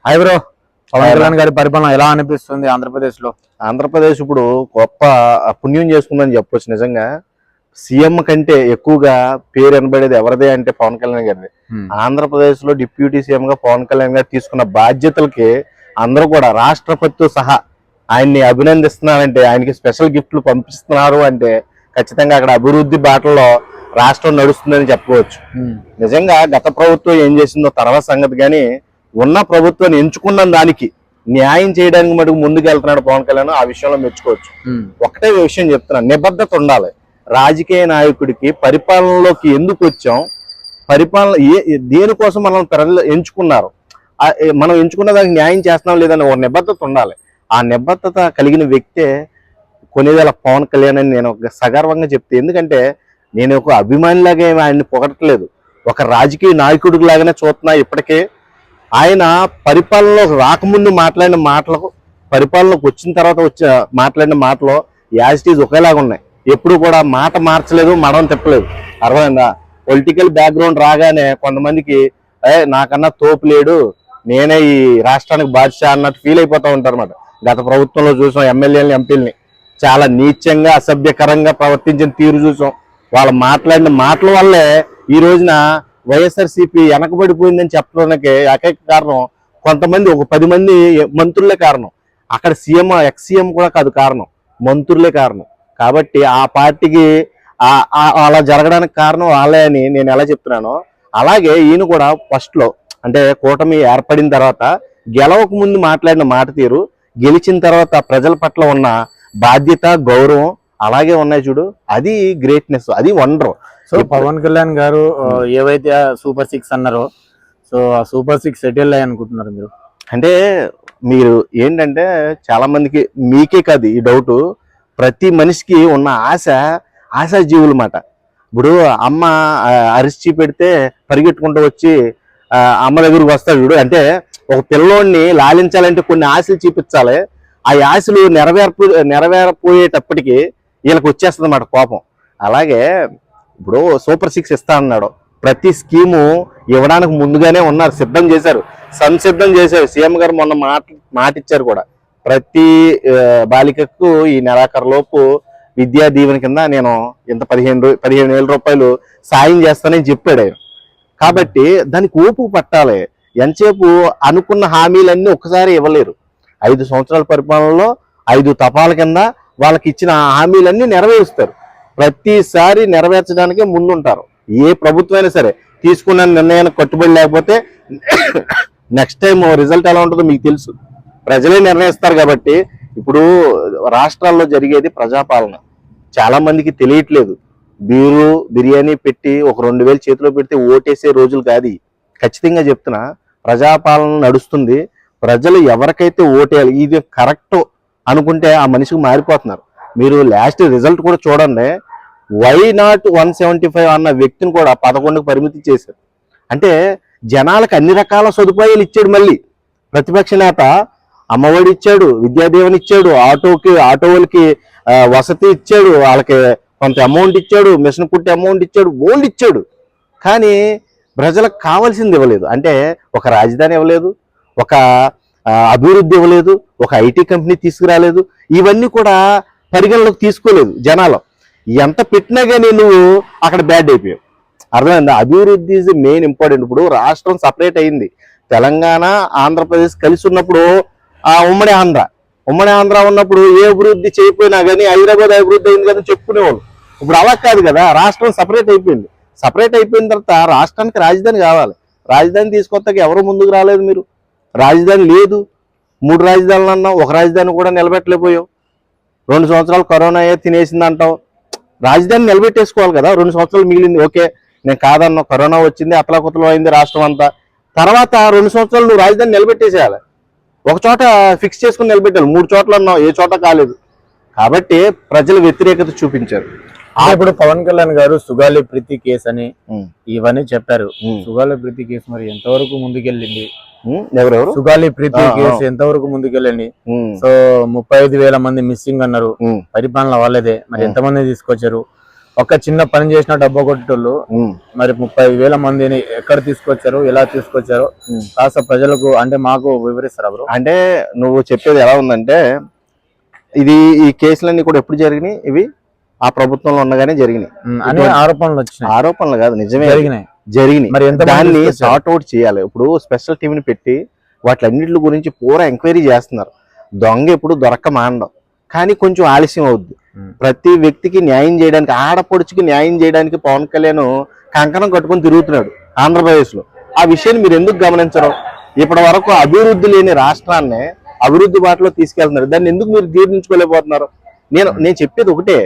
Hi bro, Pawan Kalyan గారి పరిపాలన ఎలా అనిపిస్తుంది ఆంధ్రప్రదేశ్ లో? ఆంధ్రప్రదేశ్ ఇప్పుడు గొప్ప పుణ్యం చేసుకుందని చెప్పొచ్చు. నిజంగా సీఎం కంటే ఎక్కువగా పేరు వినబడేది ఎవరిదే అంటే పవన్ కళ్యాణ్ గారిది. ఆంధ్రప్రదేశ్ లో డిప్యూటీ సీఎం గా పవన్ కళ్యాణ్ గారు తీసుకున్న బాధ్యతలకి అందరూ కూడా రాష్ట్రపతితో సహా ఆయన్ని అభినందిస్తున్నారంటే, ఆయనకి స్పెషల్ గిఫ్ట్లు పంపిస్తున్నారు అంటే ఖచ్చితంగా అక్కడ అభివృద్ధి బాటలో రాష్ట్రం నడుస్తుందని చెప్పుకోవచ్చు. నిజంగా గత ప్రభుత్వం ఏం చేసిందో తర్వాత సంగతి, కానీ ఉన్న ప్రభుత్వాన్ని ఎంచుకున్న దానికి న్యాయం చేయడానికి మటుకు ముందుకు వెళ్తున్నాడు పవన్ కళ్యాణ్. ఆ విషయంలో మెచ్చుకోవచ్చు. ఒకటే విషయం చెప్తున్నా, నిబద్ధత ఉండాలి. రాజకీయ నాయకుడికి పరిపాలనలోకి ఎందుకు వచ్చాం, పరిపాలన దేనికోసం మనం ప్రజలు ఎంచుకున్నారు, మనం ఎంచుకున్న దానికి న్యాయం చేస్తున్నాం లేదని ఒక నిబద్ధత ఉండాలి. ఆ నిబద్ధత కలిగిన వ్యక్తే కొనిదెల పవన్ కళ్యాణ్ అని నేను ఒక సగర్వంగా చెప్తే. ఎందుకంటే నేను ఒక అభిమానిలాగా ఆయన్ని పొగడట్లేదు, ఒక రాజకీయ నాయకుడి లాగానే చూస్తున్నా. ఇప్పటికే ఆయన పరిపాలనలో రాకముందు మాట్లాడిన మాటలకు, పరిపాలనలోకి వచ్చిన తర్వాత మాట్లాడిన మాటలు యాజ్ ఇట్ ఈజ్ ఒకేలాగా ఉన్నాయి. ఎప్పుడు కూడా మాట మార్చలేదు, మడం తిప్పలేదు. అర్థమైందా? పొలిటికల్ బ్యాక్గ్రౌండ్ రాగానే కొంతమందికి నాకన్నా తోపు లేడు, నేనే ఈ రాష్ట్రానికి బాధ్యత అన్నట్టు ఫీల్ అయిపోతూ ఉంటారు అన్నమాట. గత ప్రభుత్వంలో చూసాం, ఎమ్మెల్యేలని ఎంపీలని చాలా నీచంగా అసభ్యకరంగా ప్రవర్తించిన తీరు చూసాం. వాళ్ళు మాట్లాడిన మాటల వల్లే ఈ రోజున వైఎస్ఆర్సీపీ వెనకబడిపోయిందని చెప్పడానికి ఏకైక కారణం కొంతమంది, ఒక 10 మంది మంత్రులే కారణం. అక్కడ సీఎం, ఎక్స్ సీఎం కూడా కాదు కారణం, మంత్రులే కారణం. కాబట్టి ఆ పార్టీకి అలా జరగడానికి కారణం వాళ్ళే అని నేను ఎలా చెప్తున్నానో, అలాగే ఈయన కూడా ఫస్ట్ లో అంటే కూటమి ఏర్పడిన తర్వాత గెలవక ముందు మాట్లాడిన మాట తీరు, గెలిచిన తర్వాత ప్రజల పట్ల ఉన్న బాధ్యత, గౌరవం అలాగే ఉన్నాయి చూడు. అది గ్రేట్నెస్, అది వండర్. సో పవన్ కళ్యాణ్ గారు ఏవైతే సూపర్ 6 అన్నారో, సో ఆ సూపర్ 6 సెటిల్ అయ్యి అనుకుంటున్నారు మీరు? అంటే మీరు ఏంటంటే చాలా మందికి, మీకే కాదు ఈ డౌట్, ప్రతి మనిషికి ఉన్న ఆశాజీవులు మాట. ఇప్పుడు అమ్మ అరిచి పెడితే పరిగెట్టుకుంటూ వచ్చి అమ్మ దగ్గరికి వస్తాడు చూడు. అంటే ఒక పిల్లోడిని లాలించాలంటే కొన్ని ఆశలు చూపించాలి. ఆ ఆశలు నెరవేరపోయేటప్పటికి వీళ్ళకి వచ్చేస్తుంది అన్నమాట కోపం. అలాగే ఇప్పుడు సూపర్ 6 ఇస్తా అన్నాడు, ప్రతి స్కీము ఇవ్వడానికి ముందుగానే ఉన్నారు, సిద్ధం చేశారు, సంసిద్ధం చేశారు. సీఎం గారు మొన్న మాట ఇచ్చారు కూడా, ప్రతి బాలికకు ఈ నెలాఖరులోపు విద్యా దీవెన కింద నేను ఇంత 15,000 రూపాయలు సాయం చేస్తానని చెప్పాడు ఆయన. కాబట్టి దానికి ఓపిక పట్టాలి. ఎంతసేపు అనుకున్న హామీలన్నీ ఒక్కసారి ఇవ్వలేరు. 5 సంవత్సరాల పరిపాలనలో 5 తపాల కింద వాళ్ళకి ఇచ్చిన హామీలన్నీ నెరవేరుస్తారు. ప్రతిసారి నెరవేర్చడానికే ముందుంటారు. ఏ ప్రభుత్వం అయినా సరే తీసుకున్న నిర్ణయానికి కట్టుబడి లేకపోతే నెక్స్ట్ టైం రిజల్ట్ ఎలా ఉంటుందో మీకు తెలుసు, ప్రజలే నిర్ణయిస్తారు. కాబట్టి ఇప్పుడు రాష్ట్రాల్లో జరిగేది ప్రజాపాలన, చాలా మందికి తెలియట్లేదు. బిర్యానీ పెట్టి ఒక 2,000 చేతిలో పెడితే ఓటేసే రోజులు కాదు. ఖచ్చితంగా చెప్తున్నా, ప్రజాపాలన నడుస్తుంది. ప్రజలు ఎవరికైతే ఓటేయాలి, ఇది కరెక్ట్ అనుకుంటే ఆ మనిషికి మారిపోతున్నారు. మీరు లాస్ట్ రిజల్ట్ కూడా చూడండి. వై నాట్ 175 అన్న వ్యక్తిని కూడా 11కు పరిమితి చేశారు. అంటే జనాలకు అన్ని రకాల సదుపాయాలు ఇచ్చాడు. మళ్ళీ ప్రతిపక్ష నేత అమ్మఒడి ఇచ్చాడు, విద్యాదీవెన ఇచ్చాడు, ఆటోలకి వసతి ఇచ్చాడు, వాళ్ళకి కొంత అమౌంట్ ఇచ్చాడు, మిషన్ కుట్టే అమౌంట్ ఇచ్చాడు, ఓల్డ్ ఇచ్చాడు. కానీ ప్రజలకు కావాల్సింది ఇవ్వలేదు. అంటే ఒక రాజధాని ఇవ్వలేదు, ఒక అభివృద్ధి ఇవ్వలేదు, ఒక ఐటీ కంపెనీ తీసుకురాలేదు. ఇవన్నీ కూడా పరిగణలోకి తీసుకోలేదు జనాలు. ఎంత పెట్టినా కానీ నువ్వు అక్కడ బ్యాడ్ అయిపోయావు. అర్థమైందా? అభివృద్ధి ఈజ్ మెయిన్ ఇంపార్టెంట్. ఇప్పుడు రాష్ట్రం సపరేట్ అయింది, తెలంగాణ ఆంధ్రప్రదేశ్ కలిసి ఉన్నప్పుడు ఉమ్మడి ఆంధ్ర ఉన్నప్పుడు ఏ అభివృద్ధి చేయకపోయినా కానీ హైదరాబాద్ అభివృద్ధి అయింది కదా చెప్పుకునేవాళ్ళు. ఇప్పుడు అలా కాదు కదా, రాష్ట్రం సపరేట్ అయిపోయింది. సపరేట్ అయిపోయిన తర్వాత రాష్ట్రానికి రాజధాని కావాలి. రాజధాని తీసుకొస్తాక ఎవరు ముందుకు రాలేదు. మీరు రాజధాని లేదు, 3 రాజధానులు అన్నావు, ఒక రాజధాని కూడా నిలబెట్టలేకపోయావు. 2 సంవత్సరాలు కరోనా తినేసింది అంటావు. రాజధాని నిలబెట్టేసుకోవాలి కదా, 2 సంవత్సరాలు మిగిలింది. ఓకే, నేను కాదన్నా, కరోనా వచ్చింది, అతలాకుతలం అయింది రాష్ట్రం అంతా. తర్వాత 2 సంవత్సరాలు నువ్వు రాజధాని నిలబెట్టేసేయాలి. ఒక చోట ఫిక్స్ చేసుకుని నిలబెట్టాలి. 3 చోట్ల అన్నావు, ఏ చోట కాలేదు. కాబట్టి ప్రజలు వ్యతిరేకత చూపించారు. ఇప్పుడు పవన్ కళ్యాణ్ గారు సుగాలి ప్రీతి కేసు అని ఇవన్నీ చెప్పారు. సుగాలి ప్రీతి కేసు మరి ఎంతవరకు ముందుకెళ్ళింది? ఎవరెవరు సుగాలి ప్రీతి కేసు ఎంతవరకు ముందుకెళ్ళండి? సో 35,000 మంది మిస్సింగ్ అన్నారు, పరిపాలన వాళ్ళదే. మరి ఎంతమంది తీసుకొచ్చారు? ఒక చిన్న పని చేసిన డబ్బా కొట్టేటోళ్ళు మరి 30,000 మందిని ఎక్కడ తీసుకొచ్చారు, ఎలా తీసుకొచ్చారు కాస్త ప్రజలకు అంటే మాకు వివరిస్తారా బ్రో? అంటే నువ్వు చెప్పేది ఎలా ఉందంటే, ఈ కేసులన్నీ కూడా ఎప్పుడు జరిగినాయి? ఇవి ఆ ప్రభుత్వంలో ఉండగానే జరిగినాయి అనే ఆరోపణలు వచ్చినాయి. ఆరోపణలు కాదు, నిజమే జరిగినాయి. మరి ఎంత దాన్ని సార్ట్ అవుట్ చేయాలి. ఇప్పుడు స్పెషల్ టీంని పెట్టి వాటిలన్నిటి గురించి పూరా ఎంక్వైరీ చేస్తున్నారు. దొంగ ఎప్పుడు దొరక్క మాండం, కానీ కొంచెం ఆలస్యం అవుద్ది. ప్రతి వ్యక్తికి న్యాయం చేయడానికి, ఆడపడుచుకి న్యాయం చేయడానికి పవన్ కళ్యాణ్ కంకణం కట్టుకొని తిరుగుతున్నాడు ఆంధ్రప్రదేశ్ లో. ఆ విషయాన్ని మీరు ఎందుకు గమనించరు? ఇప్పటి వరకు అభివృద్ధి లేని రాష్ట్రాన్ని అభివృద్ధి బాటలో తీసుకెళ్తున్నారు. దాన్ని ఎందుకు మీరు జీర్ణించుకోలేకపోతున్నారు? నేను చెప్పేది ఒకటే,